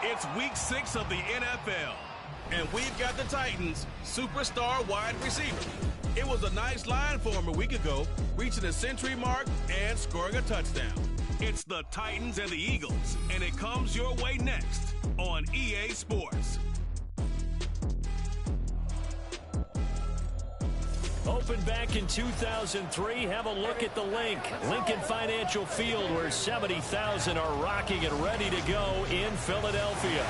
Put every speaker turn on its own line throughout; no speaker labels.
It's week 6 of the NFL, and we've got the Titans' superstar wide receiver. It was a nice line for him a week ago, reaching the century mark and scoring a touchdown. It's the Titans and the Eagles, and it comes your way next on EA Sports.
Opened back in 2003, have a look at the Lincoln Financial Field, where 70,000 are rocking and ready to go in Philadelphia.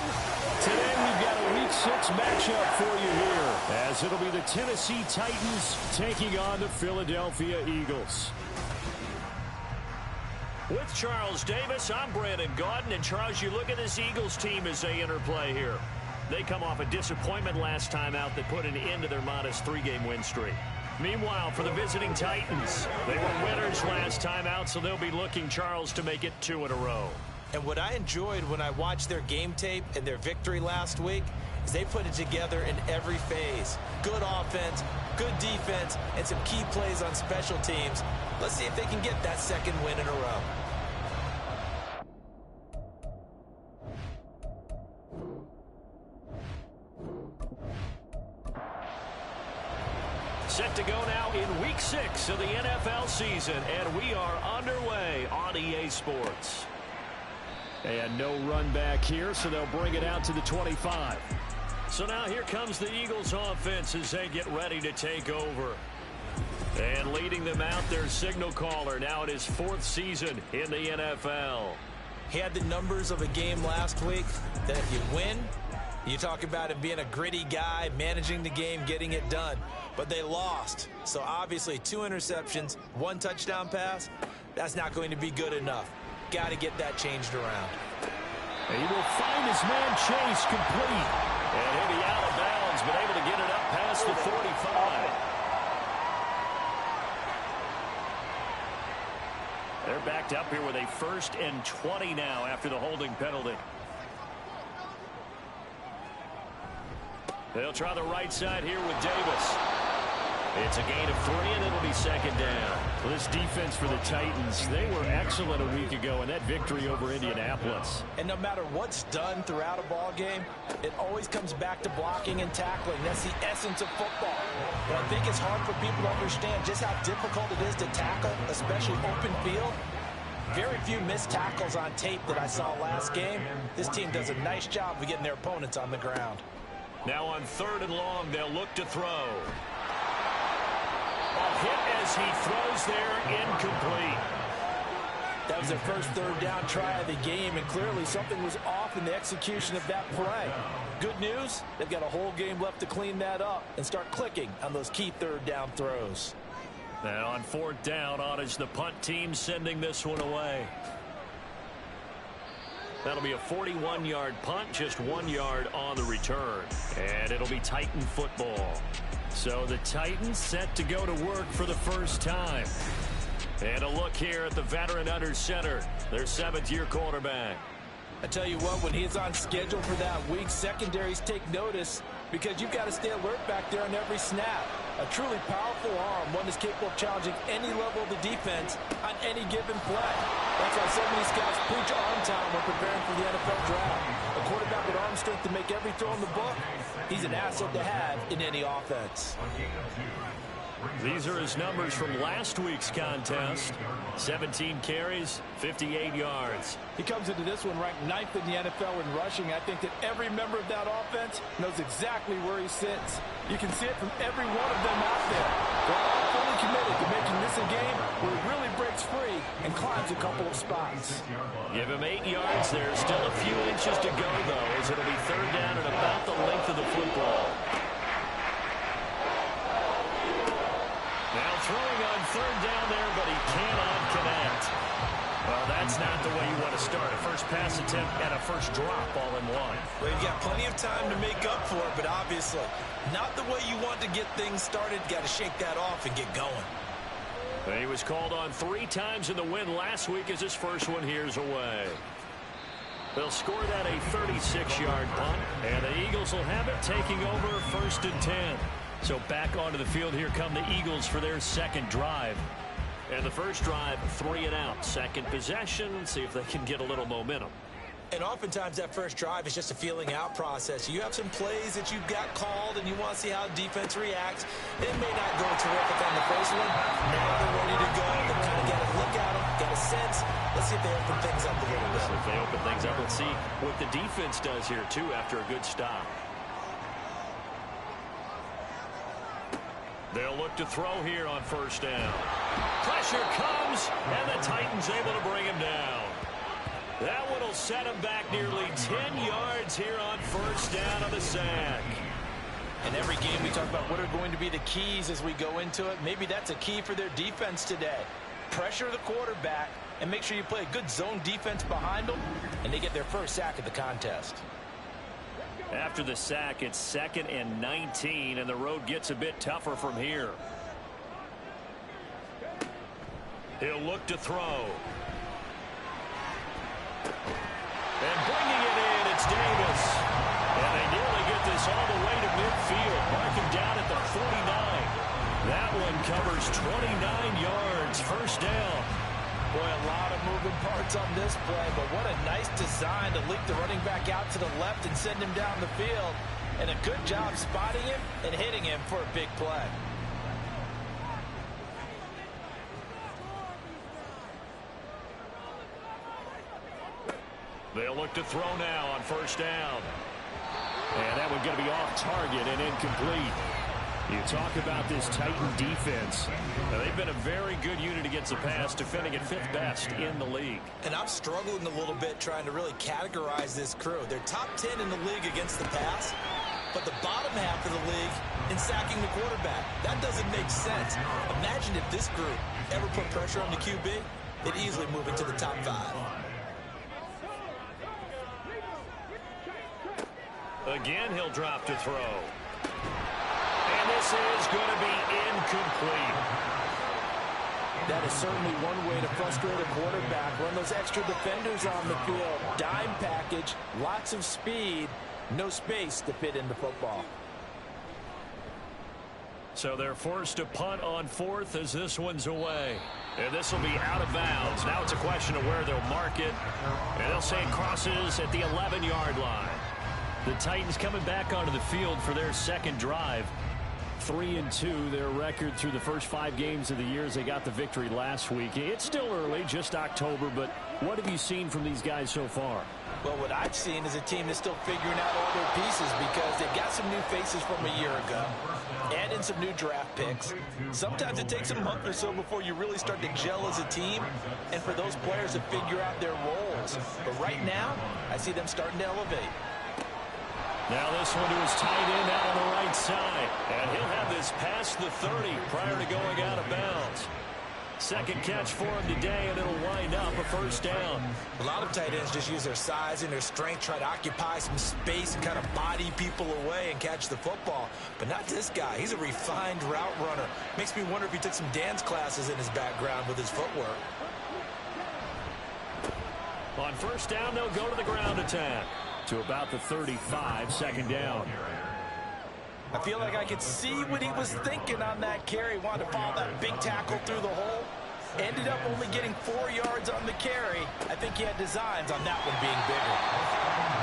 Today we've got a Week 6 matchup for you here, as it'll be the Tennessee Titans taking on the Philadelphia Eagles. With Charles Davis, I'm Brandon Gaudin, and Charles, you look at this Eagles team as they interplay here. They come off a disappointment last time out that put an end to their modest 3-game win streak. Meanwhile, for the visiting Titans, they were winners last time out, so they'll be looking, Charles, to make it 2 in a row.
And what I enjoyed when I watched their game tape and their victory last week is they put it together in every phase. Good offense, good defense, and some key plays on special teams. Let's see if they can get that second win in a row.
Set to go now in Week 6 of the NFL season, and we are underway on EA Sports. And no run back here, so they'll bring it out to the 25. So now here comes the Eagles offense as they get ready to take over. And leading them out, their signal caller, now in his 4th season in the NFL.
He had the numbers of a game last week that if you win, you talk about him being a gritty guy, managing the game, getting it done. But they lost. So obviously 2 interceptions, 1 touchdown pass, that's not going to be good enough. Got to get that changed around.
And he will find his man Chase complete. And he'll be out of bounds, but able to get it up past the 45. They're backed up here with a 1st and 20 now after the holding penalty. They'll try the right side here with Davis. It's a gain of 3, and it'll be 2nd down. Well, this defense for the Titans, they were excellent a week ago in that victory over Indianapolis.
And no matter what's done throughout a ball game, it always comes back to blocking and tackling. That's the essence of football. But I think it's hard for people to understand just how difficult it is to tackle, especially open field. Very few missed tackles on tape that I saw last game. This team does a nice job of getting their opponents on the ground.
Now on 3rd and long, they'll look to throw. A hit as he throws there, incomplete.
That was their first 3rd down try of the game, and clearly something was off in the execution of that play. Good news, they've got a whole game left to clean that up and start clicking on those key 3rd down throws.
Now on 4th down, on is the punt team sending this one away. That'll be a 41-yard punt, just 1 yard on the return. And it'll be Titan football. So the Titans set to go to work for the first time. And a look here at the veteran under center, their 7th-year quarterback.
I tell you what, when he's on schedule for that week, secondaries take notice because you've got to stay alert back there on every snap. A truly powerful arm, one that's capable of challenging any level of the defense on any given play. That's why so many scouts preach arm time when preparing for the NFL draft. A quarterback with arm strength to make every throw in the book, he's an asset to have in any offense.
These are his numbers from last week's contest. 17 carries, 58 yards.
He comes into this one ranked 9th in the NFL in rushing. I think that every member of that offense knows exactly where he sits. You can see it from every one of them out there. They're all fully committed to making this a game where he really breaks free and climbs a couple of spots.
Give him 8 yards there. Still a few inches to go, though, as it'll be 3rd down and about the length of the football. Now throwing on 3rd down there, but he cannot connect. Well, that's not the way you want to start. A first pass attempt and a first drop all in one.
Well, you've got plenty of time to make up for it, but obviously not the way you want to get things started. Got to shake that off and get going.
And he was called on 3 times in the win last week as his first one here's away. They'll score that a 36-yard punt, and the Eagles will have it taking over 1st and 10. So back onto the field, here come the Eagles for their 2nd drive. And the first drive, 3 and out. 2nd possession, see if they can get a little momentum.
And oftentimes that first drive is just a feeling out process. You have some plays that you've got called and you want to see how defense reacts. It may not go terrific on the first one. Now they're ready to go. They kind of got a look at them, got a sense. Let's see if they open things up a little bit.
If they open things up, let's see what the defense does here, too, after a good stop. They'll look to throw here on first down. Pressure comes, and the Titans able to bring him down. That one will set him back nearly 10 yards here on first down on the sack.
In every game we talk about what are going to be the keys as we go into it. Maybe that's a key for their defense today. Pressure the quarterback and make sure you play a good zone defense behind them, and they get their first sack of the contest.
After the sack, it's 2nd and 19, and the road gets a bit tougher from here. He'll look to throw. And bringing it in, it's Davis. And they nearly get this all the way to midfield. Mark him down at the 49. That one covers 29 yards. First down.
Boy, a lot of moving parts on this play, but what a nice design to leak the running back out to the left and send him down the field. And a good job spotting him and hitting him for a big play.
They'll look to throw now on first down. And that one going to be off target and incomplete. You talk about this Titan defense. Now, they've been a very good unit against the pass, defending at 5th best in the league.
And I'm struggling a little bit trying to really categorize this crew. They're top 10 in the league against the pass, but the bottom half of the league in sacking the quarterback. That doesn't make sense. Imagine if this group ever put pressure on the QB, they'd easily move into the top 5.
Again, he'll drop to throw. And this is going to be incomplete.
That is certainly one way to frustrate a quarterback. Run those extra defenders on the field. Dime package, lots of speed, no space to fit in the football.
So they're forced to punt on 4th as this one's away. And this will be out of bounds. Now it's a question of where they'll mark it. And they'll say it crosses at the 11-yard line. The Titans coming back onto the field for their second drive. 3-2, their record through the first 5 games of the year as they got the victory last week. It's still early, just October, but what have you seen from these guys so far?
Well, what I've seen is a team that's still figuring out all their pieces because they've got some new faces from a year ago. Add in some new draft picks. Sometimes it takes a month or so before you really start to gel as a team and for those players to figure out their roles. But right now, I see them starting to elevate.
Now this one to his tight end out on the right side. And he'll have this past the 30 prior to going out of bounds. Second catch for him today, and it'll wind up a first down.
A lot of tight ends just use their size and their strength, try to occupy some space and kind of body people away and catch the football. But not this guy. He's a refined route runner. Makes me wonder if he took some dance classes in his background with his footwork.
On first down, they'll go to the ground attack. To about the 35, second down.
I feel like I could see what he was thinking on that carry. Wanted to follow that big tackle through the hole. Ended up only getting 4 yards on the carry. I think he had designs on that one being bigger.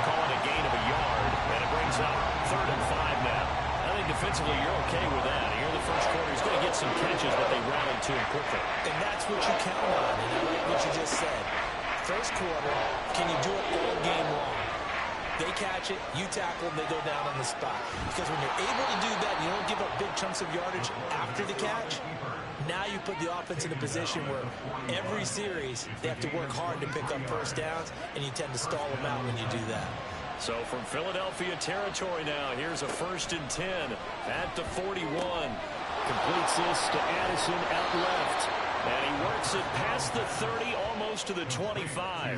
Call it a gain of a yard, and it brings up 3rd and 5 now. I think defensively you're okay with that. Here in the first quarter, he's going to get some catches, but they rallied to him quickly.
And that's what you count on, and I like what you just said. First quarter, can you do it all game long? They catch it, you tackle them, they go down on the spot. Because when you're able to do that, you don't give up big chunks of yardage after the catch. Now you put the offense in a position where every series they have to work hard to pick up first downs, and you tend to stall them out when you do that.
So from Philadelphia territory now, here's a 1st and 10 at the 41. Completes this to Addison out left. And he works it past the 30, almost to the 25.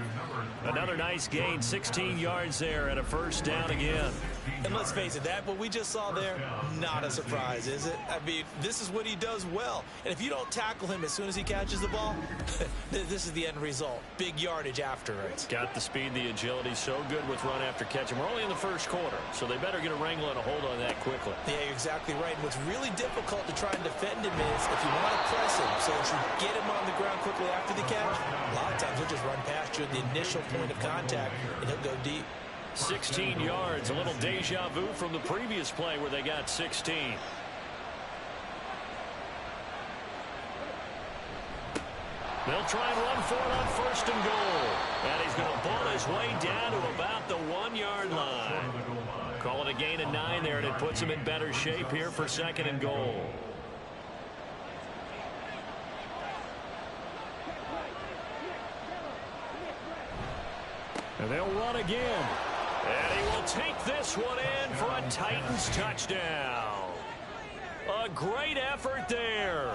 Another nice gain, 16 yards there, and a first down again.
And let's face it, what we just saw there, not a surprise, is it? I mean, this is what he does well. And if you don't tackle him as soon as he catches the ball, this is the end result. Big yardage after it.
Got the speed, the agility, so good with run after catch. And we're only in the first quarter, so they better get a wrangle and a hold on that quickly.
Yeah, you're exactly right. And what's really difficult to try and defend him is if you want to press him so that you get him on the ground quickly after the catch, a lot of times he'll just run past you at the initial point of contact, and he'll go deep.
16 yards, a little deja vu from the previous play where they got 16. They'll try and run for it on 1st and goal. And he's going to ball his way down to about the 1-yard line. Call it a gain of 9 there, and it puts him in better shape here for 2nd and goal. And they'll run again. And he will take this one in for a Titans touchdown. A great effort there.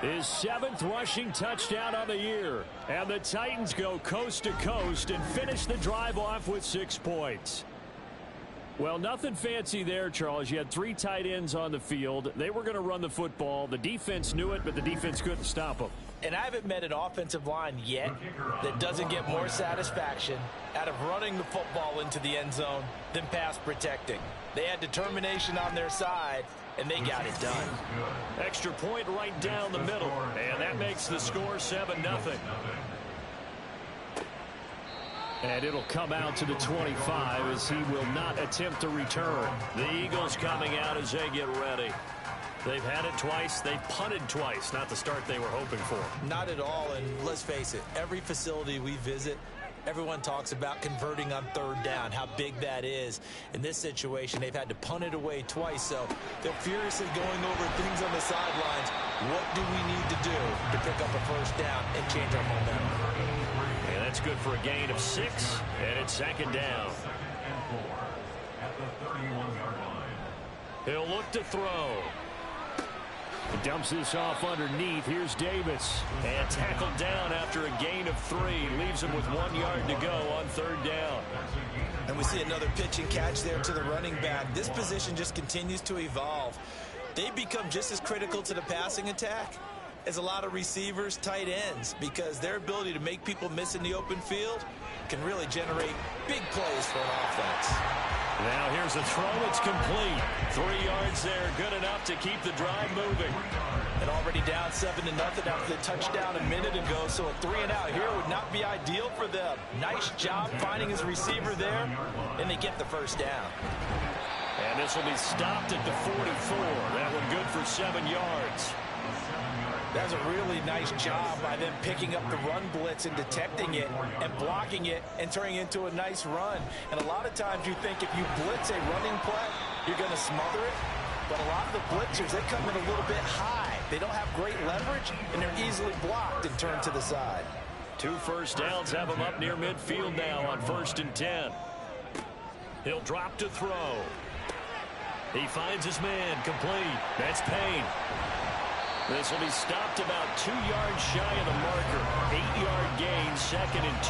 His 7th rushing touchdown on the year. And the Titans go coast to coast and finish the drive off with 6 points. Well, nothing fancy there, Charles. You had 3 tight ends on the field. They were going to run the football. The defense knew it, but the defense couldn't stop them.
And I haven't met an offensive line yet that doesn't get more satisfaction out of running the football into the end zone than pass protecting. They had determination on their side, and they got it done.
Extra point right down the middle, and that makes the score 7-0. And it'll come out to the 25 as he will not attempt to return. The Eagles coming out as they get ready. They've had it twice. They've punted twice. Not the start they were hoping for.
Not at all, and let's face it, every facility we visit, everyone talks about converting on 3rd down, how big that is. In this situation, they've had to punt it away twice, so they're furiously going over things on the sidelines. What do we need to do to pick up a 1st down and change our momentum?
And that's good for a gain of 6, and it's 2nd down. He'll look to throw. He dumps this off underneath. Here's Davis. And tackled down after a gain of 3. Leaves him with 1 yard to go on 3rd down.
And we see another pitch and catch there to the running back. This position just continues to evolve. They become just as critical to the passing attack as a lot of receivers, tight ends, because their ability to make people miss in the open field can really generate big plays for an offense.
Now here's a throw. It's complete. 3 yards there. Good enough to keep the drive moving.
And already down 7-0 after the touchdown a minute ago. So a 3-and-out here would not be ideal for them. Nice job finding his receiver there. And they get the 1st down.
And this will be stopped at the 44. That one good for 7 yards.
That's a really nice job by them picking up the run blitz and detecting it and blocking it and turning it into a nice run. And a lot of times you think if you blitz a running play, you're going to smother it. But a lot of the blitzers, they come in a little bit high. They don't have great leverage, and they're easily blocked and turned to the side.
2 first downs have him up near midfield now on 1st and 10. He'll drop to throw. He finds his man complete. That's Payne. This will be stopped about 2 yards shy of the marker. 8-yard gain, 2nd and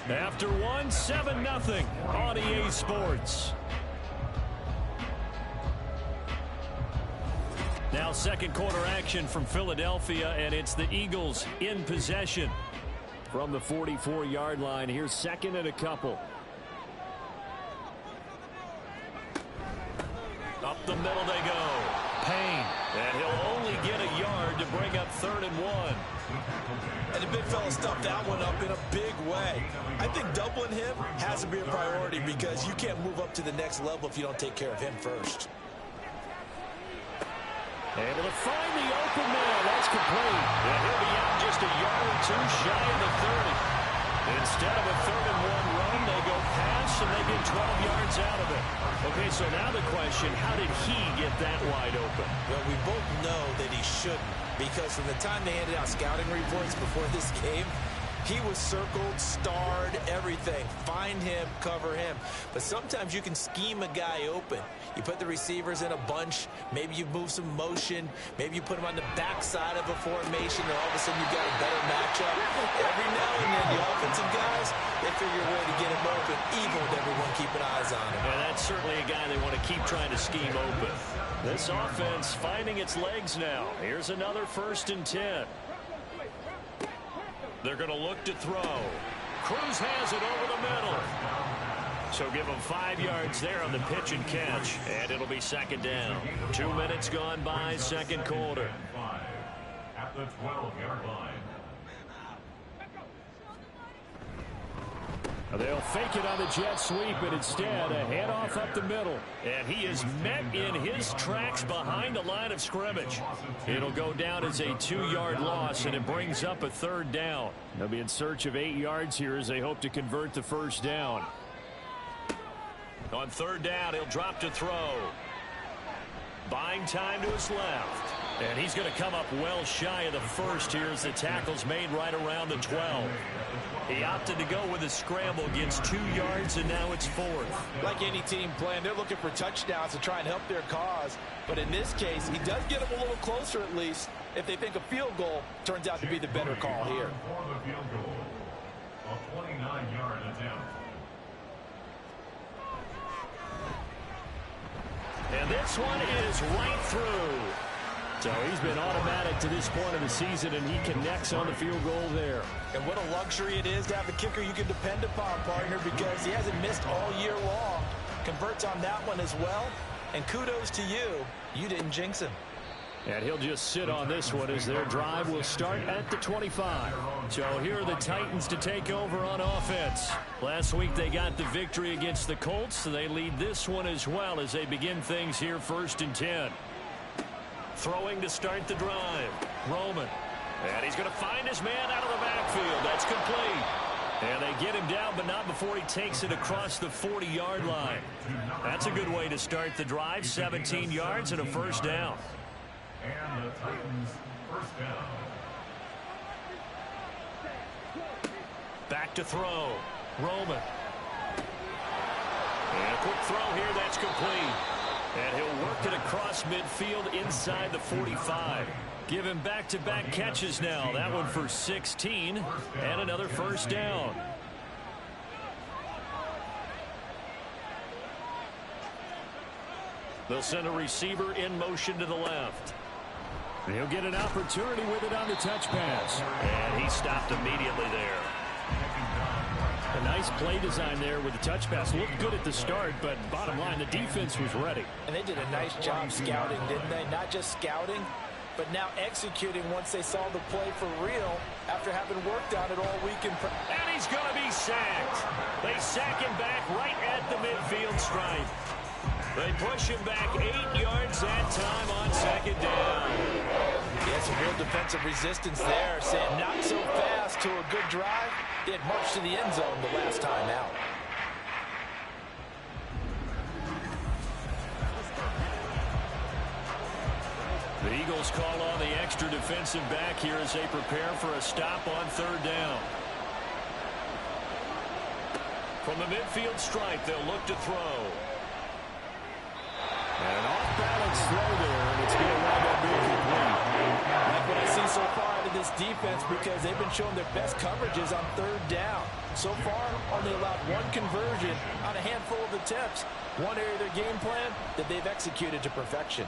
2. After 1, 7-0 on EA Sports. Now 2nd quarter action from Philadelphia, and it's the Eagles in possession from the 44-yard line. Here's 2nd and a couple. Up the middle they go. Payne. And he'll only get a yard to bring up 3rd and 1.
And the big fella stuffed that one up in a big way. I think doubling him has to be a priority because you can't move up to the next level if you don't take care of him first.
Able to find the open man. That's complete. And he'll be out just a yard or 2 shy of the 30. Instead of a 3rd and 1 run, they go pass and they get 12 yards out of it. Okay, so now the question, how did he get that wide open?
Well, we both know that he shouldn't, because from the time they handed out scouting reports before this game, He was circled, starred, everything. Find him, cover him. But sometimes you can scheme a guy open. You put the receivers in a bunch. Maybe you move some motion. Maybe you put them on the backside of a formation, and all of a sudden you've got a better matchup. Every now and then, the offensive guys, they figure a way to get him open, even with everyone keeping eyes on him.
And that's certainly a guy they want to keep trying to scheme open. This offense finding its legs now. Here's another 1st and 10. They're going to look to throw. Cruz has it over the middle. So give him 5 yards there on the pitch and catch, and it'll be 2nd down. 2 minutes gone by, 2nd quarter.
At the 12-yard line.
They'll fake it on the jet sweep, but instead a handoff up the middle. And he is met in his tracks behind the line of scrimmage. It'll go down as a 2-yard loss, and it brings up a 3rd down. They'll be in search of 8 yards here as they hope to convert the 1st down. On 3rd down, he'll drop to throw. Buying time to his left. And he's going to come up well shy of the 1st here as the tackle's made right around the 12. He opted to go with a scramble, gets 2 yards, and now it's 4th.
Like any team playing, they're looking for touchdowns to try and help their cause. But in this case, he does get them a little closer at least. If they think a field goal turns out to be the better call here.
For the field goal, a 29-yard attempt.
And this one is right through. So he's been automatic to this point of the season, and he connects on the field goal there.
And what a luxury it is to have a kicker you can depend upon, partner, because he hasn't missed all year long. Converts on that one as well. And kudos to you. You didn't jinx him.
And he'll just sit on this one as their drive will start at the 25. So here are the Titans to take over on offense. Last week they got the victory against the Colts, so they lead this one as well as they begin things here 1st and 10. Throwing to start the drive. Roman. And he's going to find his man out of the backfield. That's complete. And they get him down, but not before he takes it across the 40-yard line. That's a good way to start the drive. 17 yards and a 1st down.
And the Titans' 1st down.
Back to throw. Roman. And a quick throw here. That's complete. And he'll work it across midfield inside the 45. Give him back-to-back catches now. That one for 16 and another 1st down. They'll send a receiver in motion to the left. He'll get an opportunity with it on the touch pass. And he stopped immediately there. A nice play design there with the touch pass. Looked good at the start, but bottom line, the defense was ready.
And they did a nice job scouting, didn't they? Not just scouting, but now executing once they saw the play for real after having worked on it all week. And
he's going to be sacked. They sack him back right at the midfield stripe. They push him back 8 yards that time on 2nd down.
Yeah, some real defensive resistance there, saying not so fast to a good drive. They had marched to the end zone the last time out.
The Eagles call on the extra defensive back here as they prepare for a stop on 3rd down. From the midfield stripe, they'll look to throw. And an off-balance throw there, and it's going to wind up being complete.
Like what I see so far out of this defense, because they've been showing their best coverages on 3rd down. So far, only allowed 1 conversion on a handful of attempts. One area of their game plan that they've executed to perfection.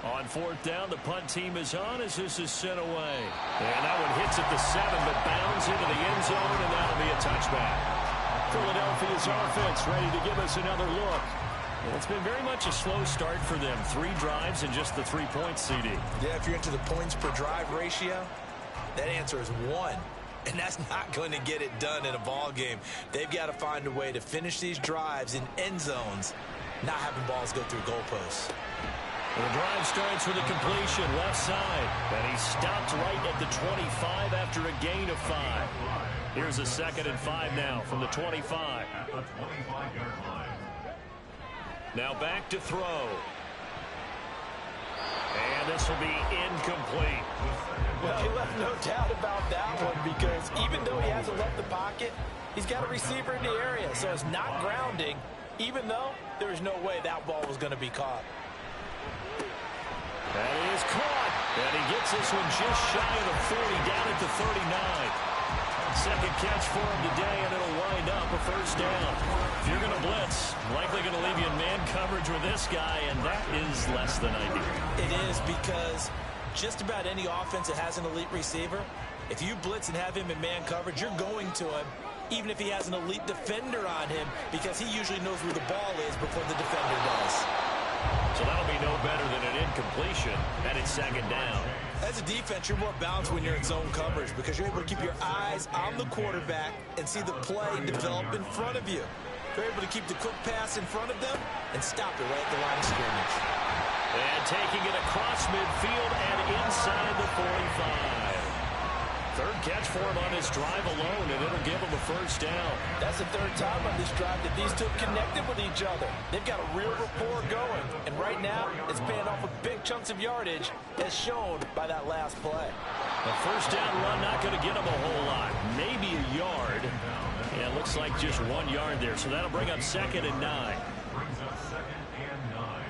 On 4th down, the punt team is on as this is sent away. And that one hits at the 7, but bounds into the end zone, and that'll be a touchback. Philadelphia's offense ready to give us another look. It's been very much a slow start for them. 3 drives and just the 3 points, CD.
Yeah, if you're into the points per drive ratio, that answer is 1. And that's not going to get it done in a ball game. They've got to find a way to finish these drives in end zones, not having balls go through goalposts.
The drive starts with a completion left side. And he stopped right at the 25 after a gain of 5. Here's a 2nd and 5 now from the 25.
At the 25-yard line.
Now back to throw. And this will be incomplete.
Well, he left no doubt about that one because even though he hasn't left the pocket, he's got a receiver in the area, so it's not grounding, even though there's no way that ball was going to be caught.
That is caught. And he gets this one just shy of the 40, down at the 39. Second catch for him today, and it'll wind up a first down. If you're going to blitz, likely going to leave you in man coverage with this guy, and that is less than ideal.
It is because just about any offense that has an elite receiver, if you blitz and have him in man coverage, you're going to him, even if he has an elite defender on him, because he usually knows where the ball is before the defender does.
So that'll be no better than an incompletion, and it's second down.
As a defense, you're more balanced when you're in zone coverage because you're able to keep your eyes on the quarterback and see the play develop in front of you. You're able to keep the quick pass in front of them and stop it right at the line of scrimmage.
And taking it across midfield and inside the 45. Third catch for him on this drive alone, and it'll give him a first down.
That's the third time on this drive that these two have connected with each other. They've got a real rapport going, and right now it's paying off with big chunks of yardage, as shown by that last play.
A first down run not going to get him a whole lot. Maybe a yard. Yeah, it looks like just 1 yard there, so that'll bring up second and 9.
Brings up second and 9.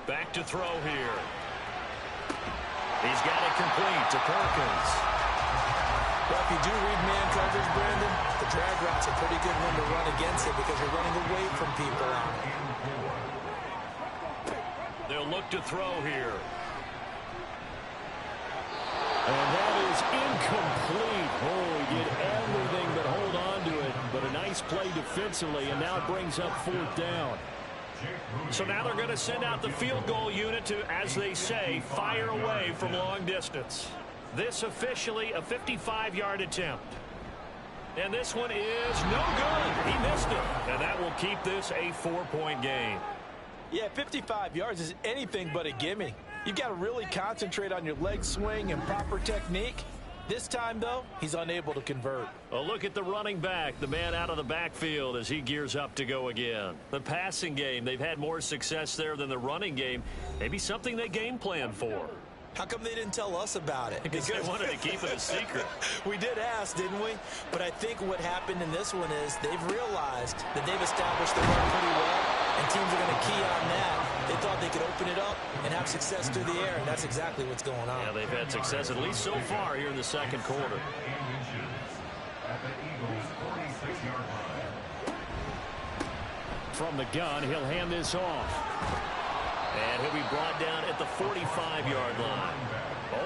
Back to throw here. He's got it complete to Perkins.
Well, if you do read man coverage, Brandon, the drag route's a pretty good one to run against it because you're running away from people on it.
They'll look to throw here. And that is incomplete. Oh, he did everything but hold on to it. But a nice play defensively, and now it brings up fourth down. So now they're going to send out the field goal unit to, as they say, fire away from long distance. This officially a 55-yard attempt. And this one is no good. He missed it. And that will keep this a 4-point game.
Yeah, 55 yards is anything but a gimme. You've got to really concentrate on your leg swing and proper technique. This time, though, he's unable to convert.
A look at the running back, the man out of the backfield as he gears up to go again. The passing game, they've had more success there than the running game. Maybe something they game plan for.
How come they didn't tell us about it?
Because they wanted to keep it a secret.
We did ask, didn't we? But I think what happened in this one is they've realized that they've established the run pretty well, and teams are going to key on that. They thought they could open it up and have success through the air, and that's exactly what's going on.
Yeah, they've had success at least so far here in the second quarter.
At the Eagles' 46-yard line.
From the gun, he'll hand this off. And he'll be brought down at the 45-yard line.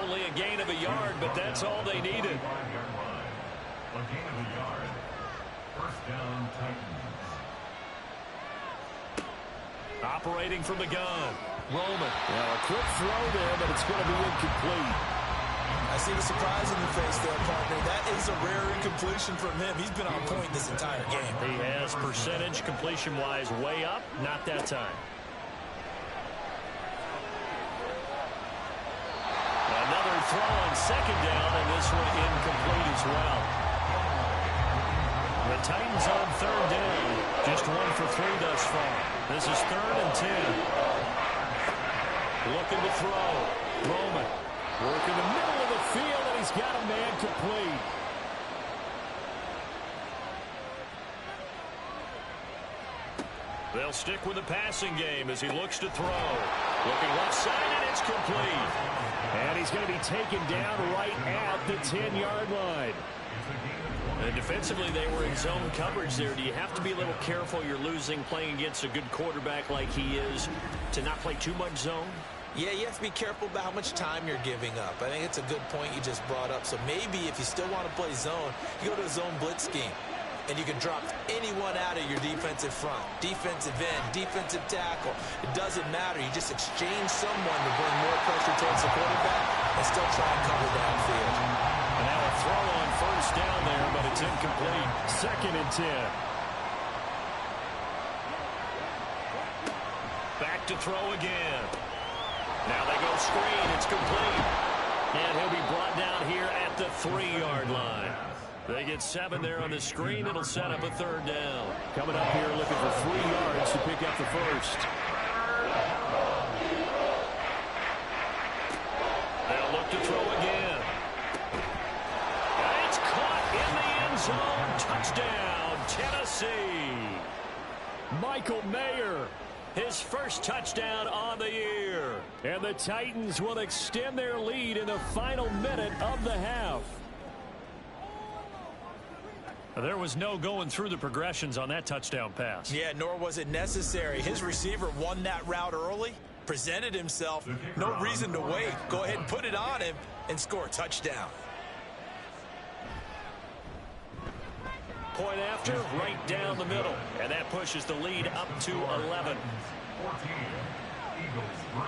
Only a gain of a yard, but that's all they needed.
45-yard line. A gain of a yard. First down, Titans.
Operating from the gun. Roman. Now a quick throw there, but it's going to be incomplete.
I see the surprise in your face there, partner. That is a rare incompletion from him. He's been on point this entire game.
He has percentage completion-wise way up. Not that time. Another throw on second down, and this one incomplete as well. The Titans on third down. Just 1 for 3 thus far. This is 3rd and 10. Looking to throw. Roman working the middle of the field, and he's got a man complete. They'll stick with the passing game as he looks to throw. Looking left side, and it's complete. And he's going to be taken down right at the 10-yard line. And defensively, they were in zone coverage there. Do you have to be a little careful? You're losing playing against a good quarterback like he is to not play too much zone?
Yeah, you have to be careful about how much time you're giving up. I think it's a good point you just brought up. So maybe if you still want to play zone, you go to a zone blitz scheme. And you can drop anyone out of your defensive front. Defensive end, defensive tackle. It doesn't matter. You just exchange someone to bring more pressure towards the quarterback and still try and cover downfield.
And now a throw on first down there, but it's incomplete. 2nd and 10. Back to throw again. Now they go screen. It's complete. And he'll be brought down here at the 3-yard line. They get 7 there on the screen. It'll set up a 3rd down. Coming up here looking for 3 yards to pick up the first. to throw again. And it's caught in the end zone. Touchdown, Tennessee. Michael Mayer, his first touchdown on the year. And the Titans will extend their lead in the final minute of the half. There was no going through the progressions on that touchdown pass.
Yeah, nor was it necessary. His receiver won that route early, presented himself. No reason to wait. Go ahead and put it on him and score a touchdown.
Point after, right down the middle. And that pushes the lead up to 11.
14, Eagles 3.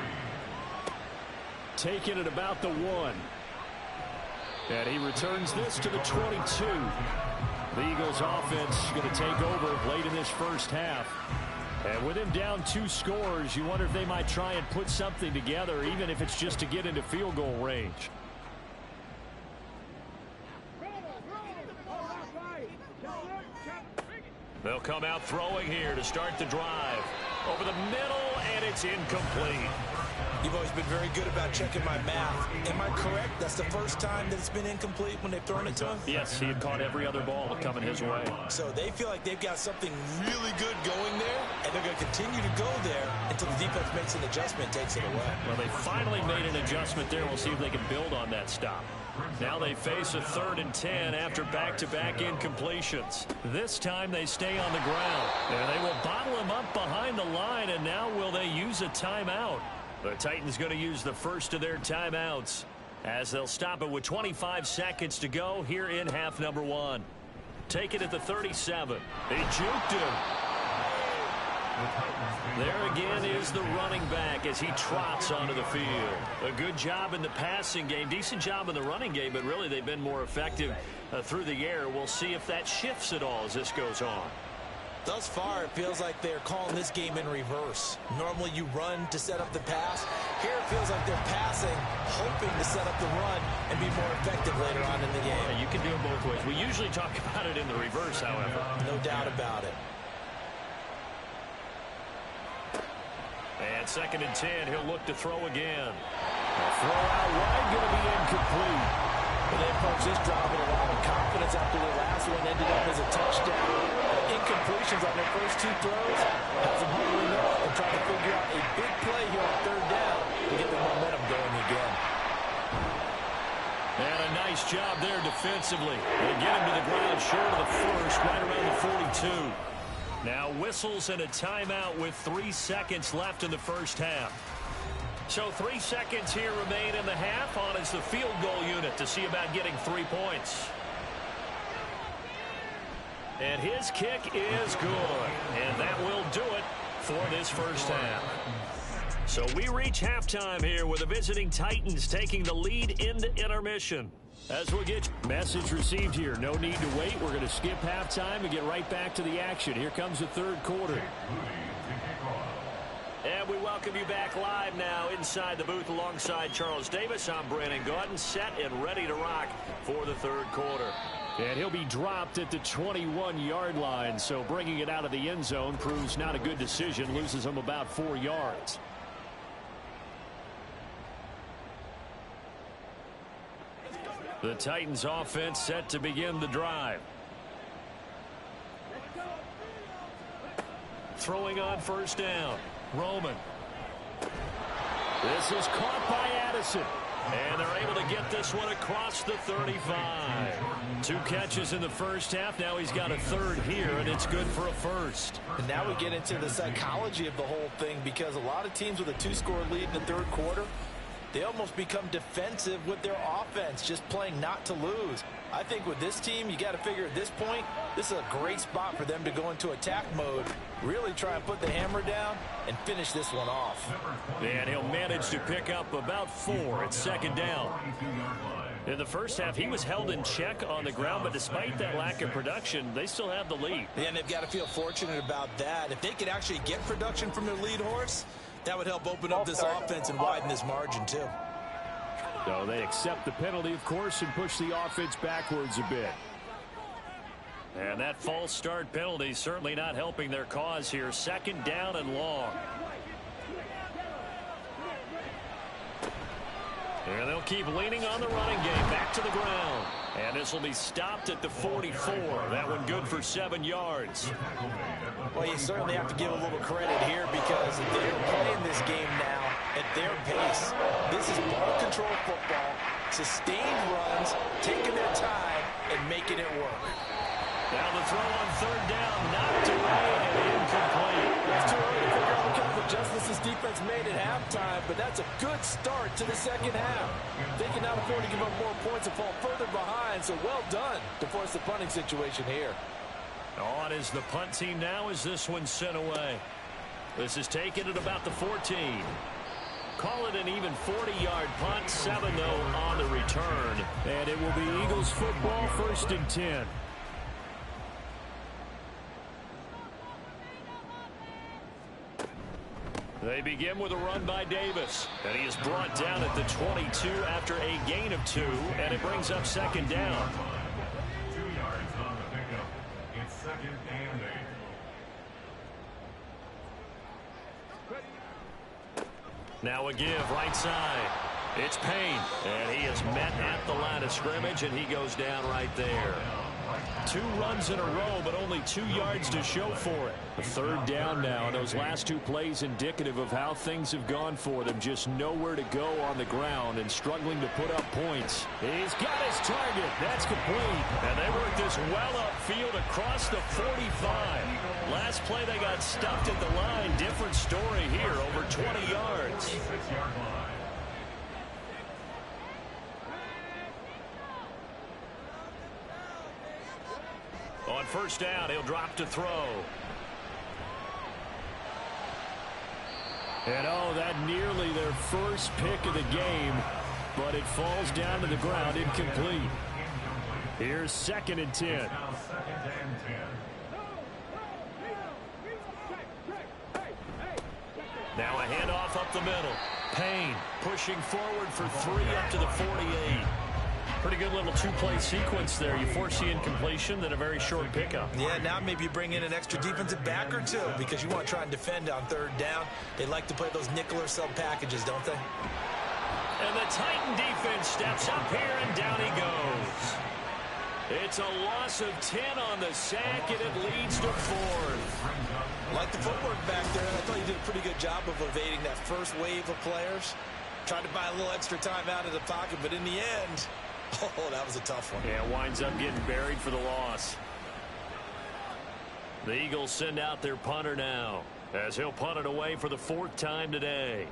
Taking it about the 1. And he returns this to the 22. The Eagles offense going to take over late in this first half. And with him down 2 scores, you wonder if they might try and put something together, even if it's just to get into field goal range. They'll come out throwing here to start the drive. Over the middle, and it's incomplete.
You've always been very good about checking my math. Am I correct? That's the first time that it's been incomplete when they've thrown it to him?
Yes, he had caught every other ball coming his way.
So they feel like they've got something really good going there, and they're going to continue to go there until the defense makes an adjustment, takes it away.
Well, they finally made an adjustment there. We'll see if they can build on that stop. Now they face a 3rd and 10 after back-to-back incompletions. This time they stay on the ground. And they will bottle him up behind the line, and now will they use a timeout? The Titans going to use the first of their timeouts as they'll stop it with 25 seconds to go here in half number 1. Take it at the 37. They juked him. There again is the running back as he trots onto the field. A good job in the passing game, decent job in the running game, but really they've been more effective through the air. We'll see if that shifts at all as this goes on.
Thus far, it feels like they're calling this game in reverse. Normally you run to set up the pass. Here it feels like they're passing, hoping to set up the run and be more effective later on in the game.
Yeah, you can do it both ways. We usually talk about it in the reverse, however.
No doubt about it.
And 2nd and 10, he'll look to throw again. The throw out wide, going to be incomplete.
Well, they approached this drive with a lot of confidence after the last one ended up as a touchdown. Incompletions on their first 2 throws has them huddling up and trying to figure out a big play here on 3rd down to get the momentum going again.
And a nice job there defensively. They get him to the ground short of the first, right around the 42. Now whistles and a timeout with 3 seconds left in the first half. So 3 seconds here remain in the half. On is the field goal unit to see about getting 3 points. And his kick is good. And that will do it for this first half. So we reach halftime here with the visiting Titans taking the lead into intermission. As we'll get message received here. No need to wait. We're going to skip halftime and get right back to the action. Here comes the 3rd quarter. And we welcome you back live now inside the booth alongside Charles Davis. I'm Brandon Gaudin, set and ready to rock for the 3rd quarter. And he'll be dropped at the 21-yard line, so bringing it out of the end zone proves not a good decision. Loses him about 4 yards. The Titans offense set to begin the drive. Throwing on 1st down. Roman. This is caught by Addison. And they're able to get this one across the 35. 2 catches in the first half. Now he's got a 3rd here, and it's good for a 1st.
And now we get into the psychology of the whole thing, because a lot of teams with a 2-score lead in the 3rd quarter, they almost become defensive with their offense, just playing not to lose. I think with this team, you got to figure at this point, this is a great spot for them to go into attack mode, really try and put the hammer down and finish this one off.
And he'll manage to pick up about 4 at 2nd down. In the first half, he was held in check on the ground, but despite that lack of production, they still have the lead.
And they've got to feel fortunate about that. If they could actually get production from their lead horse, that would help open up this offense and widen this margin too.
So they accept the penalty, of course, and push the offense backwards a bit. And that false start penalty certainly not helping their cause here. 2nd down and long. And they'll keep leaning on the running game. Back to the ground. And this will be stopped at the 44. That one good for 7 yards.
Well, you certainly have to give a little credit here because they're playing this game now at their pace. This is ball control football, sustained runs, taking their time, and making it work.
Now the throw on 3rd down, knocked away and incomplete.
It's too early to figure out what kind of adjustments this defense made at halftime, but that's a good start to the second half. They can now afford to give up more points and fall further behind, so well done to force the punting situation here.
On is the punt team now as this one's sent away. This is taken at about the 14. Call it an even 40-yard punt, 7-0 on the return. And it will be Eagles football, 1st and 10. They begin with a run by Davis. And he is brought down at the 22 after a gain of 2. And it brings up 2nd down.
2 yards on the pickup. It's 2nd and 8.
Now a give right side. It's Payne. And he is met at the line of scrimmage. And he goes down right there. 2 runs in a row, but only 2 yards to show for it. A 3rd down now, and those last 2 plays indicative of how things have gone for them. Just nowhere to go on the ground and struggling to put up points. He's got his target. That's complete. And they work this well upfield across the 45. Last play they got stuffed at the line. Different story here, over 20 yards.
6-yard line.
On 1st down, he'll drop to throw. And that nearly their first pick of the game, but it falls down to the ground incomplete. Here's 2nd and 10.
Now 2nd and 10.
Now a handoff up the middle. Payne pushing forward for 3 up to the 48. Pretty good little 2-play sequence there. You force the incompletion, then a very short pickup.
Yeah, now maybe you bring in an extra defensive back or 2 because you want to try and defend on 3rd down. They like to play those nickel or sub packages, don't they?
And the Titan defense steps up here, and down he goes. It's a loss of 10 on the sack, and it leads to 4th.
Like the footwork back there, I thought you did a pretty good job of evading that first wave of players. Tried to buy a little extra time out of the pocket, but in the end, oh, that was a tough one.
Yeah, winds up getting buried for the loss. The Eagles send out their punter now, as he'll punt it away for the 4th time today.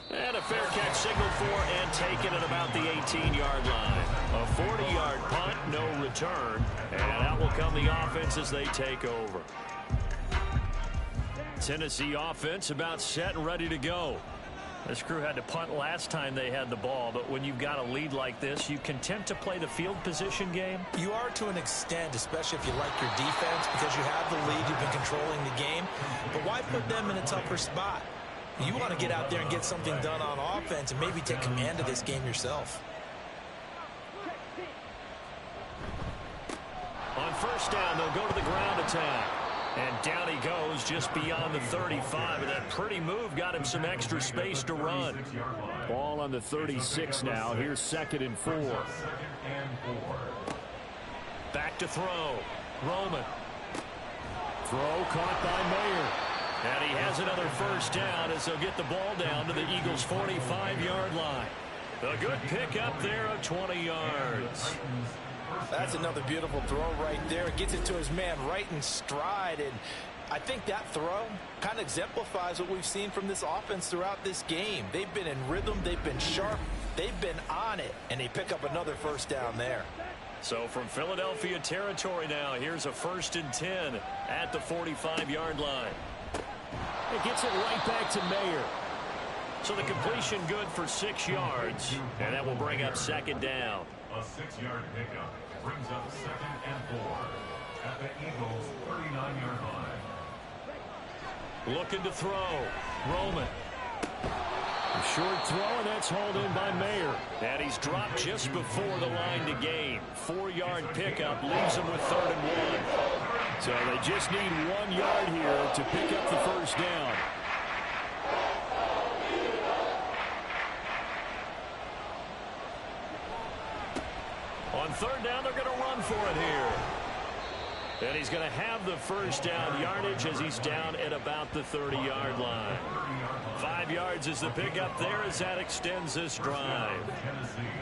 And a fair catch signaled for and taken at about the 18-yard line. A 40-yard punt, no return. And out will come the offense as they take over. Tennessee offense about set and ready to go. This crew had to punt last time they had the ball, but when you've got a lead like this, you content to play the field position game?
You are to an extent, especially if you like your defense, because you have the lead, you've been controlling the game. But why put them in a tougher spot? You want to get out there and get something done on offense and maybe take command of this game yourself.
On 1st down, they'll go to the ground attack. And down he goes just beyond the 35. And that pretty move got him some extra space to run. Ball on the 36 now. Here's 2nd and 4. Back to throw. Roman. Throw caught by Mayer. And he has another 1st down as they'll get the ball down to the Eagles' 45-yard line. A good pickup there of 20 yards.
That's another beautiful throw right there. It gets it to his man right in stride. And I think that throw kind of exemplifies what we've seen from this offense throughout this game. They've been in rhythm. They've been sharp. They've been on it. And they pick up another 1st down there.
So from Philadelphia territory now, here's a 1st and 10 at the 45-yard line. It gets it right back to Mayer. So the completion good for 6 yards. And that will bring up 2nd down.
A 6-yard pickup brings up 2nd and 4 at the Eagles' 39-yard line.
Looking to throw. Roman. A short throw, and that's hauled in by Mayer. And he's dropped just before the line to gain. 4-yard pickup leaves him with 3rd and 1. So they just need 1 yard here to pick up the first down. On third down, they're going to run for it here. And he's going to have the first down yardage as he's down at about the 30-yard line. 5 yards is the pickup there as that extends this drive.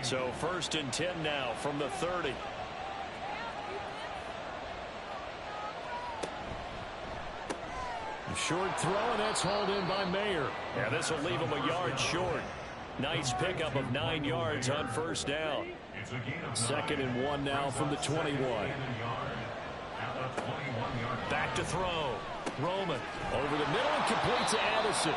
So 1st and 10 now from the 30. Short throw, and that's hauled in by Mayer. Yeah, this will leave him a yard short. Nice pickup of 9 yards on first down. 2nd and 1 now from the 21. Back to throw. Roman over the middle and complete to Addison.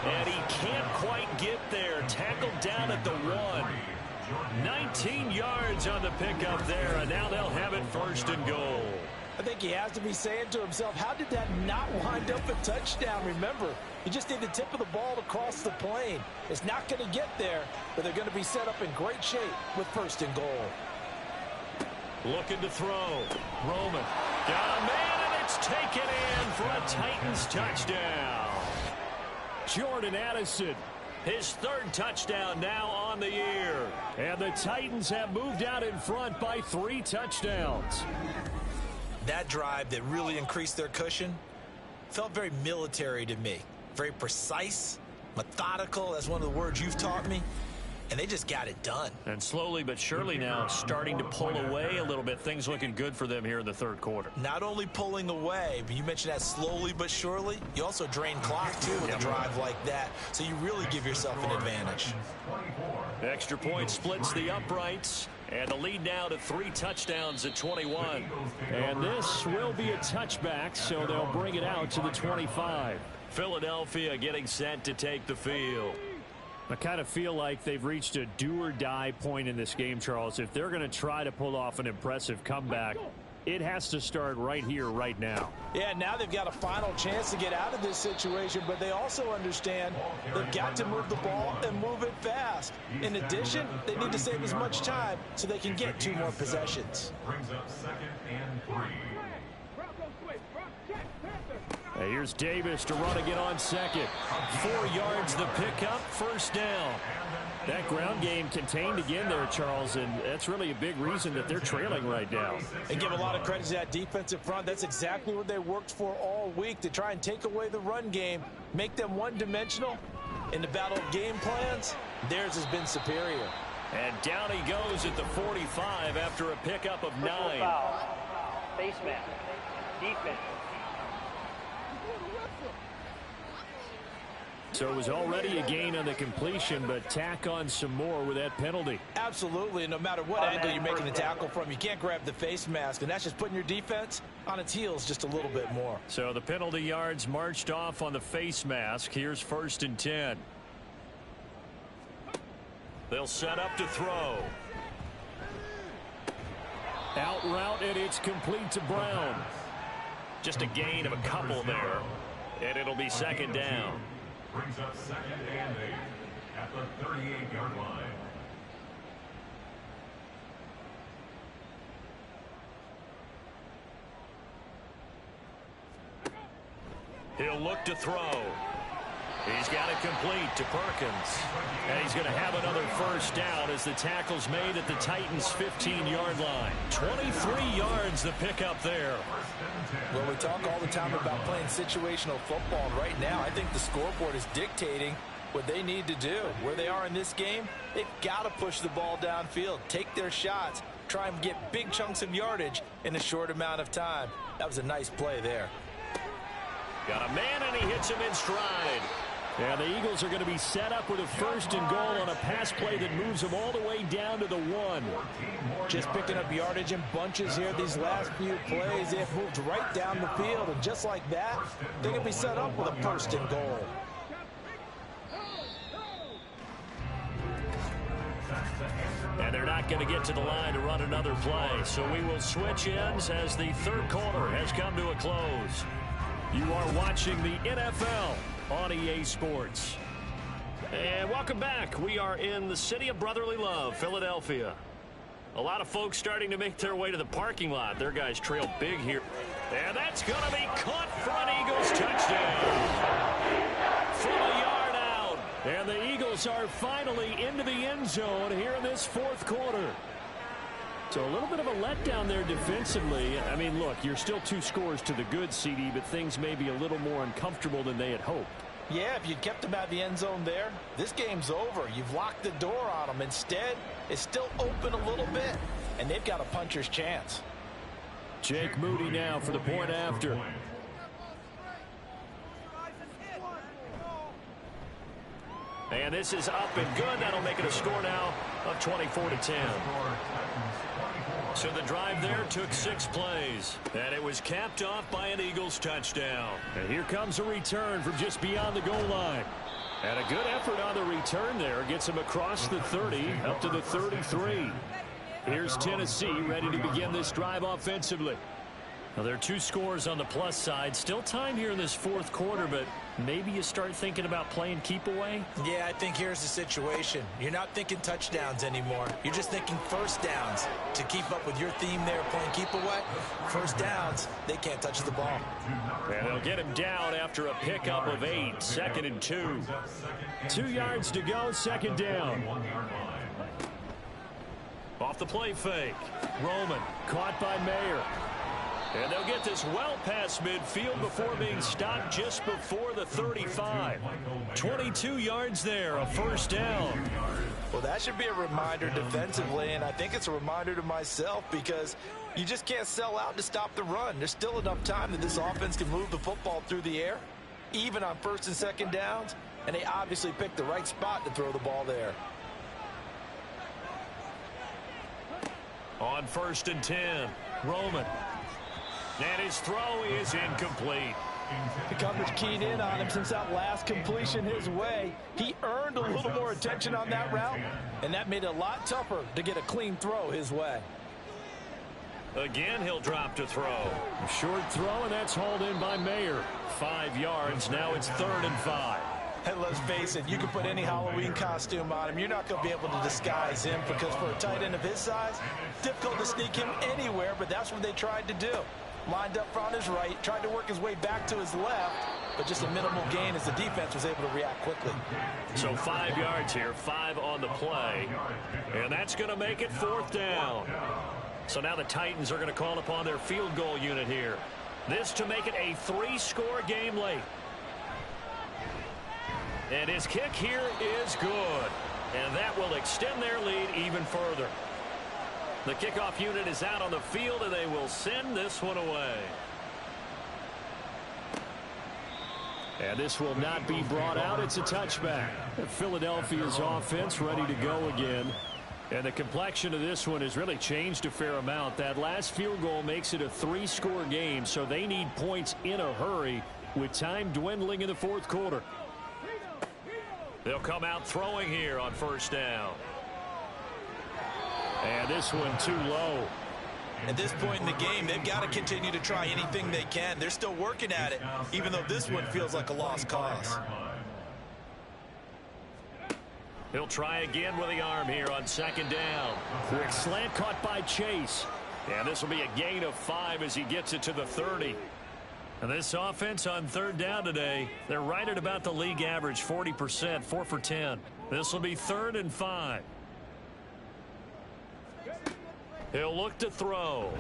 And he can't quite get there. Tackled down at the 1. 19 yards on the pickup there, and now they'll have it 1st and goal.
I think he has to be saying to himself, how did that not wind up a touchdown? Remember, you just need the tip of the ball to cross the plane. It's not going to get there, but they're going to be set up in great shape with 1st and goal.
Looking to throw. Roman got a man, and it's taken in for a Titans touchdown. Jordan Addison, his 3rd touchdown now on the year. And the Titans have moved out in front by 3 touchdowns.
That drive that really increased their cushion felt very military to me. Very precise, methodical. That's one of the words you've taught me. And they just got it done.
And slowly but surely now starting to pull away a little bit. Things looking good for them here in the 3rd quarter.
Not only pulling away, but you mentioned that slowly but surely. You also drain clock, too, with a drive like that. So you really give yourself an advantage.
Extra point splits the uprights. And the lead now to 3 touchdowns at 21. And this will be a touchback, so they'll bring it out to the 25. Philadelphia getting set to take the field. I kind of feel like they've reached a do-or-die point in this game, Charles. If they're going to try to pull off an impressive comeback, it has to start right here, right now.
Yeah, now they've got a final chance to get out of this situation, but they also understand they've got to move the ball and move it fast. In addition, they need to save as much time so they can get 2 more possessions.
Brings up 2nd and 3.
Here's Davis to run again on 2nd. 4 yards the pickup, 1st down. That ground game contained again there, Charles, and that's really a big reason that they're trailing right now.
And give a lot of credit to that defensive front. That's exactly what they worked for all week, to try and take away the run game, make them one-dimensional. In the battle of game plans, theirs has been superior.
And down he goes at the 45 after a pickup of 9.
Face mask. Defense.
So it was already a gain on the completion, but tack on some more with that penalty.
Absolutely. No matter what angle you're making the tackle from, you can't grab the face mask, and that's just putting your defense on its heels just a little bit more.
So the penalty yards marched off on the face mask. Here's 1st and 10. They'll set up to throw. Out route, and it's complete to Brown. Just a gain of a couple there, and it'll be 2nd down.
Brings up 2nd and 8 at the 38-yard line.
He'll look to throw. He's got it complete to Perkins. And he's going to have another 1st down as the tackle's made at the Titans' 15-yard line. 23 yards the pickup there.
Well, we talk all the time about playing situational football, and right now I think the scoreboard is dictating what they need to do. Where they are in this game, they've got to push the ball downfield, take their shots, try and get big chunks of yardage in a short amount of time. That was a nice play there.
Got a man, and he hits him in stride. Yeah, the Eagles are going to be set up with a 1st and goal on a pass play that moves them all the way down to the 1.
Just picking up yardage in bunches here these last few plays. They've moved right down the field, and just like that, they're going to be set up with a 1st and goal.
And they're not going to get to the line to run another play. So we will switch ends as the 3rd quarter has come to a close. You are watching the NFL on EA Sports. And welcome back. We are in the city of brotherly love, Philadelphia. A lot of folks starting to make their way to the parking lot. Their guys trail big here. And that's going to be caught for an Eagles touchdown. From a yard out. And the Eagles are finally into the end zone here in this fourth quarter. So a little bit of a letdown there defensively. I mean, look, you're still 2 scores to the good, CD, but things may be a little more uncomfortable than they had hoped.
Yeah, if you kept them out of the end zone there, this game's over. You've locked the door on them. Instead, it's still open a little bit, and they've got a puncher's chance.
Jake Moody now for the point after. And this is up and good. That'll make it a score now of 24-10. So the drive there took 6 plays. And it was capped off by an Eagles touchdown. And here comes a return from just beyond the goal line. And a good effort on the return there. Gets him across the 30, up to the 33. Here's Tennessee ready to begin this drive offensively. Now, there are 2 scores on the plus side. Still time here in this fourth quarter, but maybe you start thinking about playing keep away?
Yeah, I think here's the situation. You're not thinking touchdowns anymore. You're just thinking first downs. To keep up with your theme there, playing keep away, first downs, they can't touch the ball.
And they'll get him down after a pickup of 8, 2nd and 2. 2 yards to go, 2nd down. Off the play fake. Roman caught by Mayer. And they'll get this well past midfield before being stopped just before the 35. 22 yards there, a first down.
Well, that should be a reminder defensively, and I think it's a reminder to myself because you just can't sell out to stop the run. There's still enough time that this offense can move the football through the air, even on 1st and 2nd downs, and they obviously picked the right spot to throw the ball there.
On 1st and 10, Roman. And his throw is incomplete.
The coverage keyed in on him since that last completion his way. He earned a little more attention on that route, and that made it a lot tougher to get a clean throw his way.
Again, he'll drop to throw. A short throw, and that's hauled in by Mayer. 5 yards. Now it's 3rd and 5.
And let's face it, you can put any Halloween costume on him. You're not going to be able to disguise him because for a tight end of his size, difficult to sneak him anywhere, but that's what they tried to do. Lined up on his right, tried to work his way back to his left, but just a minimal gain as the defense was able to react quickly.
So 5 yards here, 5 on the play, and that's going to make it 4th down. So now the Titans are going to call upon their field goal unit here. This to make it a 3-score game late. And his kick here is good, and that will extend their lead even further. The kickoff unit is out on the field, and they will send this one away. And this will not be brought out. It's a touchback. Philadelphia's offense ready to go again. And the complexion of this one has really changed a fair amount. That last field goal makes it a 3-score game, so they need points in a hurry with time dwindling in the fourth quarter. They'll come out throwing here on 1st down. And this one too low.
At this point in the game, they've got to continue to try anything they can. They're still working at it, even though this one feels like a lost cause.
He'll try again with the arm here on 2nd down. Quick slant caught by Chase. And this will be a gain of 5 as he gets it to the 30. And this offense on 3rd down today, they're right at about the league average, 40%, 4 for 10. This will be 3rd and 5. He'll look to throw.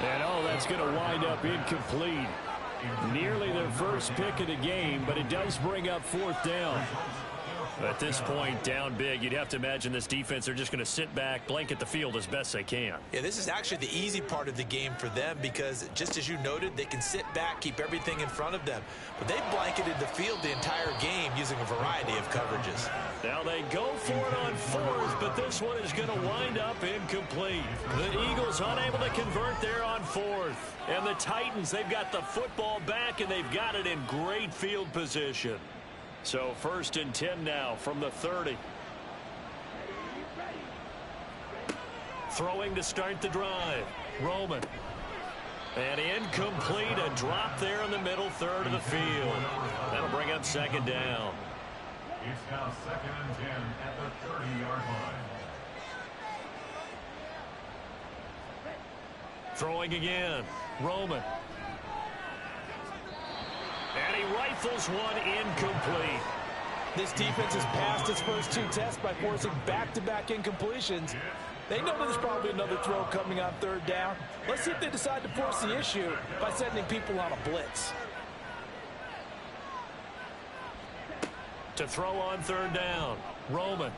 And that's going to wind up incomplete. Nearly their first pick of the game, but it does bring up 4th down. At this point, down big, you'd have to imagine this defense, they're just going to sit back, blanket the field as best they can.
Yeah, this is actually the easy part of the game for them because, just as you noted, they can sit back, keep everything in front of them. But they blanketed the field the entire game using a variety of coverages.
Now they go for it on 4th, but this one is going to wind up incomplete. The Eagles unable to convert there on 4th. And the Titans, they've got the football back, and they've got it in great field position. So 1st and 10 now from the 30. Throwing to start the drive. Roman. And incomplete. A drop there in the middle 3rd of the field. That'll bring up 2nd down.
It's now 2nd and 10 at the 30-yard line.
Throwing again. Roman. And he rifles one incomplete.
This defense has passed its first 2 tests by forcing back-to-back incompletions. They know there's probably another throw coming on 3rd down. Let's see if they decide to force the issue by sending people on a blitz.
To throw on 3rd down. Roman.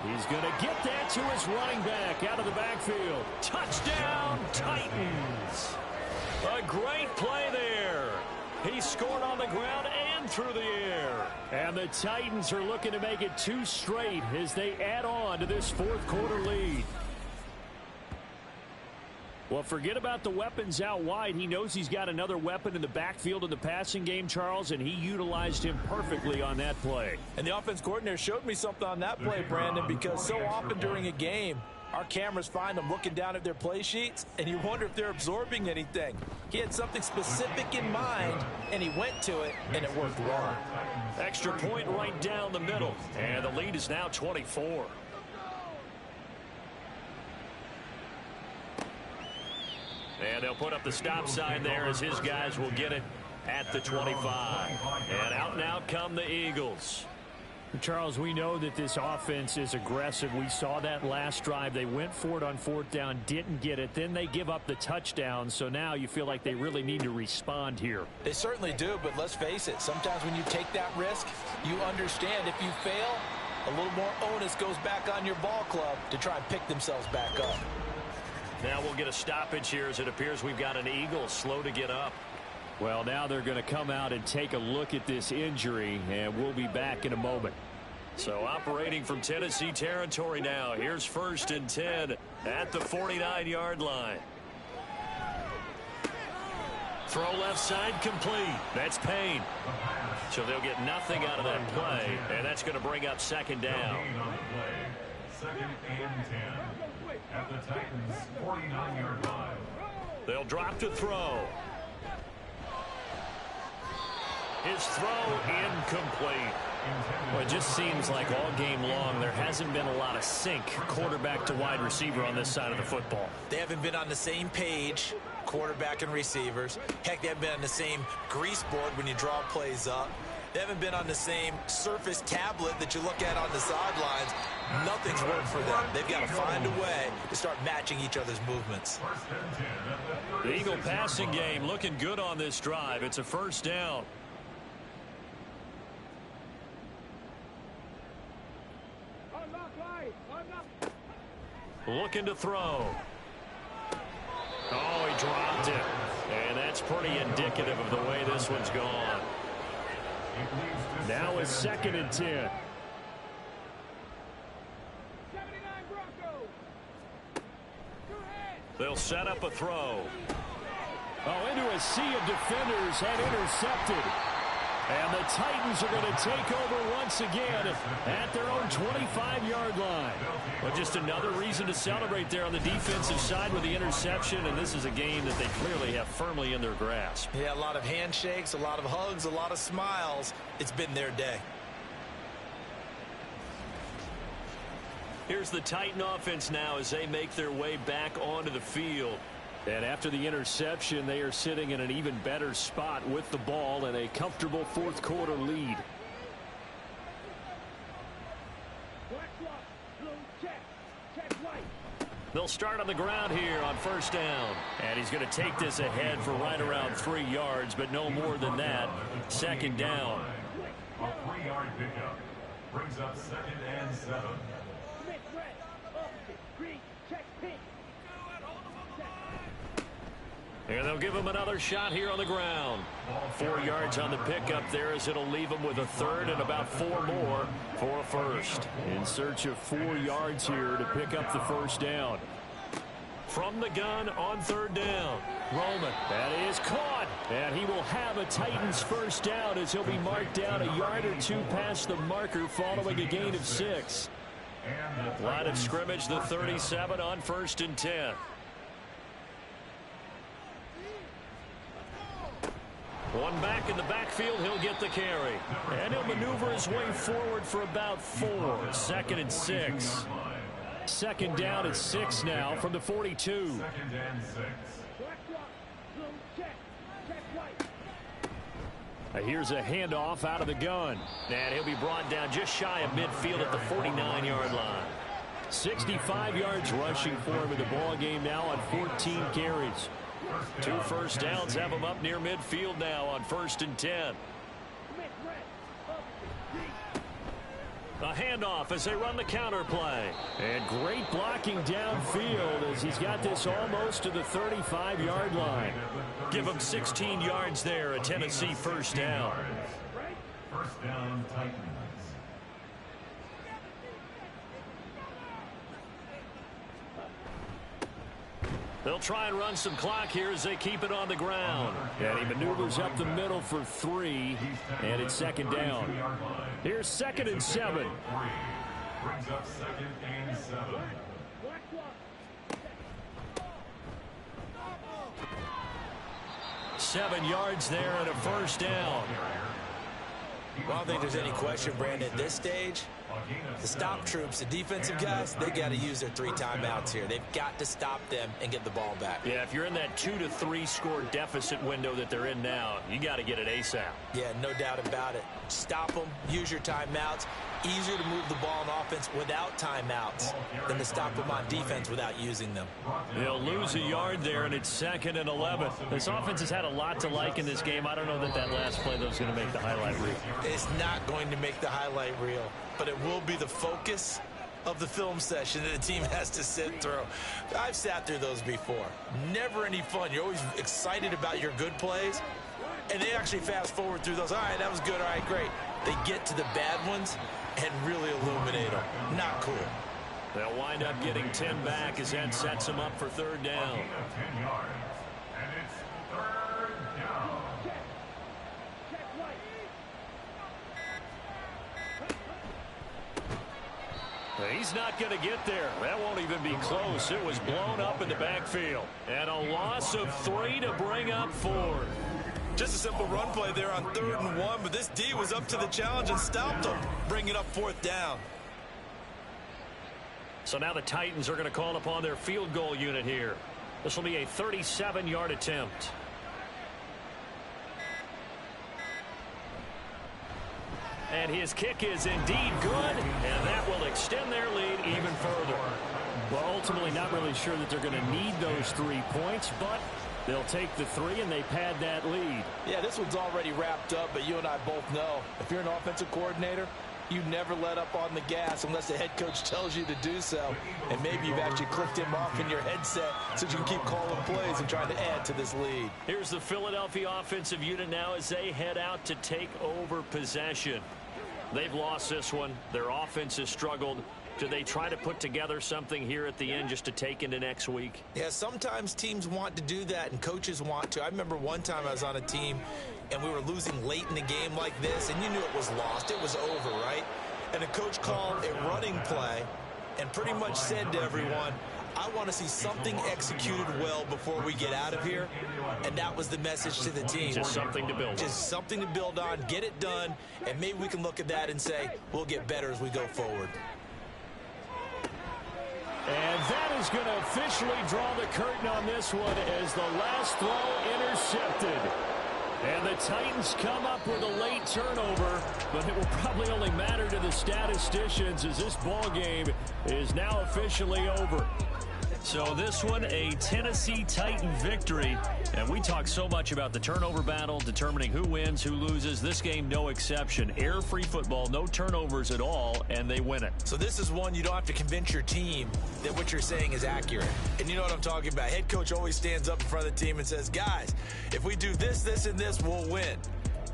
He's going to get that to his running back out of the backfield. Touchdown, Titans. A great play there. He scored on the ground and through the air. And the Titans are looking to make it 2 straight as they add on to this 4th quarter lead. Well, forget about the weapons out wide. He knows he's got another weapon in the backfield in the passing game, Charles, and he utilized him perfectly on that play.
And the offense coordinator showed me something on that play, Brandon, because so often during a game, our cameras find them looking down at their play sheets, and you wonder if they're absorbing anything. He had something specific in mind, and he went to it, and it worked well.
Extra point right down the middle, and the lead is now 24. And they'll put up the stop sign there as his guys will get it at the 25. And out come the Eagles. Charles, we know that this offense is aggressive. We saw that last drive. They went for it on 4th down, didn't get it. Then they give up the touchdown. So now you feel like they really need to respond here.
They certainly do, but let's face it. Sometimes when you take that risk, you understand if you fail, a little more onus goes back on your ball club to try and pick themselves back up.
Now we'll get a stoppage here as it appears we've got an Eagle slow to get up. Well, now they're going to come out and take a look at this injury, and we'll be back in a moment. So operating from Tennessee territory now. Here's 1st and 10 at the 49-yard line. Throw left side complete. That's Payne. So they'll get nothing out of that play, and that's going to bring up 2nd down.
2nd and 10 at the Titans' 49-yard line.
They'll drop to throw. His throw incomplete. Well, it just seems like all game long there hasn't been a lot of sync quarterback to wide receiver on this side of the football.
They haven't been on the same page, quarterback and receivers. Heck, they haven't been on the same grease board when you draw plays up. They haven't been on the same surface tablet that you look at on the sidelines. Nothing's worked for them. They've got to find a way to start matching each other's movements.
The Eagle passing game looking good on this drive. It's a 1st down. Looking to throw. Oh, he dropped it. And that's pretty indicative of the way this one's gone. Now it's 2nd and 10. They'll set up a throw. Oh, into a sea of defenders and intercepted. And the Titans are going to take over once again at their own 25-yard line. Well, just another reason to celebrate there on the defensive side with the interception, and this is a game that they clearly have firmly in their grasp.
Yeah, a lot of handshakes, a lot of hugs, a lot of smiles. It's been their day.
Here's the Titan offense now as they make their way back onto the field. And after the interception, they are sitting in an even better spot with the ball and a comfortable 4th quarter lead. They'll start on the ground here on 1st down. And he's going to take this ahead for right around 3 yards, but no more than that. 2nd down.
A 3-yard pickup brings up 2nd and 7.
And they'll give him another shot here on the ground. 4 yards on the pickup there as it'll leave him with a 3rd and about 4 more for a 1st. In search of 4 yards here to pick up the 1st down. From the gun on 3rd down. Roman. That is caught. And he will have a Titans 1st down as he'll be marked down a yard or 2 past the marker following a gain of 6. Line of scrimmage, the 37 on 1st and 10. One back in the backfield, he'll get the carry. And he'll maneuver his way forward for about 4. 2nd and 6. Second down at 6 now from the 42.
2nd and 6.
Here's a handoff out of the gun. And he'll be brought down just shy of midfield at the 49-yard line. 65 yards rushing for him in the ball game now on 14 carries. 2 first downs have him up near midfield now on 1st and 10. A handoff as they run the counter play. And great blocking downfield as he's got this almost to the 35-yard line. Give him 16 yards there, a Tennessee first down.
First down, Titans.
They'll try and run some clock here as they keep it on the ground. And he maneuvers up the middle for 3, and it's 2nd down. Here's 2nd and 7.
Brings up 2nd and 7.
7 yards there and a first down.
I don't think there's any question, Brandon, at this stage, the stop troops, the defensive guys, they got to use their 3 timeouts here. They've got to stop them and get the ball back.
Yeah, if you're in that 2 to 3 score deficit window that they're in now, you got to get it ASAP. Yeah, no doubt about it. Stop them, use your timeouts. Easier to move the ball on offense without timeouts than to stop them on defense without using them. They'll lose a yard there, and it's 2nd and 11. This offense has had a lot to like in this game. I don't know that last play, though, is going to make the highlight reel. It's not going to make the highlight reel, but it will be the focus of the film session that the team has to sit through. I've sat through those before. Never any fun. You're always excited about your good plays, and they actually fast forward through those. All right, that was good. All right, great. They get to the bad ones and really illuminate them. Not cool. They'll wind up getting 10 back as that sets them up for 3rd down.
10 yards. And it's 3rd down.
He's not going to get there. That won't even be close. It was blown up in the backfield. And a loss of 3 to bring up 4. Just a simple run play there on 3rd and 1, but this D was up to the challenge and stopped them, bringing up 4th down. So now the Titans are going to call upon their field goal unit here. This will be a 37-yard attempt. And his kick is indeed good, and that will extend their lead even further. Well, ultimately not really sure that they're going to need those 3 points, but they'll take the 3 and they pad that lead. Yeah, this one's already wrapped up, but you and I both know if you're an offensive coordinator, you never let up on the gas unless the head coach tells you to do so. And maybe you've actually clicked him off in your headset so you can keep calling plays and trying to add to this lead. Here's the Philadelphia offensive unit now as they head out to take over possession. They've lost this one. Their offense has struggled. Do they try to put together something here at the end just to take into next week? Yeah, sometimes teams want to do that and coaches want to. I remember one time I was on a team and we were losing late in the game like this, and you knew it was lost. It was over, right? And the coach called a running play and pretty much said to everyone, I want to see something executed well before we get out of here. And that was the message to the team. Just something to build on. Just something to build on, get it done, and maybe we can look at that and say, we'll get better as we go forward. And that is going to officially draw the curtain on this one as the last throw intercepted. And the Titans come up with a late turnover, but it will probably only matter to the statisticians as this ball game is now officially over. So this one, a Tennessee Titan victory. And we talk so much about the turnover battle, determining who wins, who loses. This game, no exception. Error-free football, no turnovers at all, and they win it. So this is one you don't have to convince your team that what you're saying is accurate. And you know what I'm talking about. Head coach always stands up in front of the team and says, guys, if we do this, this, and this, we'll win.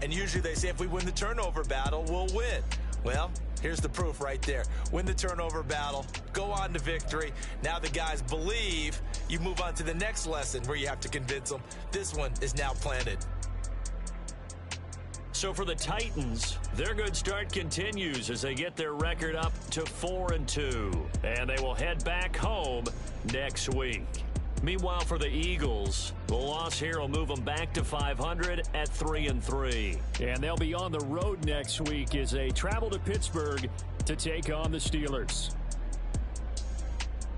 And usually they say if we win the turnover battle, we'll win. Well, here's the proof right there. Win the turnover battle, go on to victory. Now the guys believe. You move on to the next lesson where you have to convince them. This one is now planted. So for the Titans, their good start continues as they get their record up to 4-2. And they will head back home next week. Meanwhile, for the Eagles, the loss here will move them back to 500 at 3-3. And they'll be on the road next week as they travel to Pittsburgh to take on the Steelers.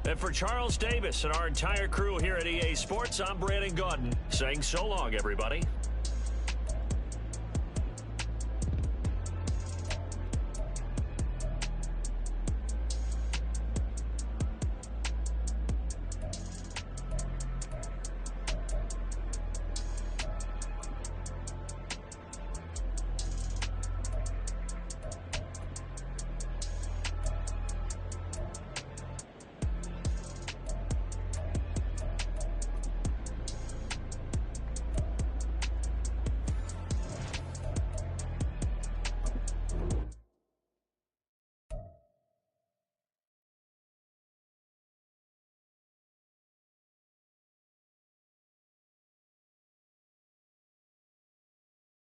And for Charles Davis and our entire crew here at EA Sports, I'm Brandon Gaudin saying so long, everybody.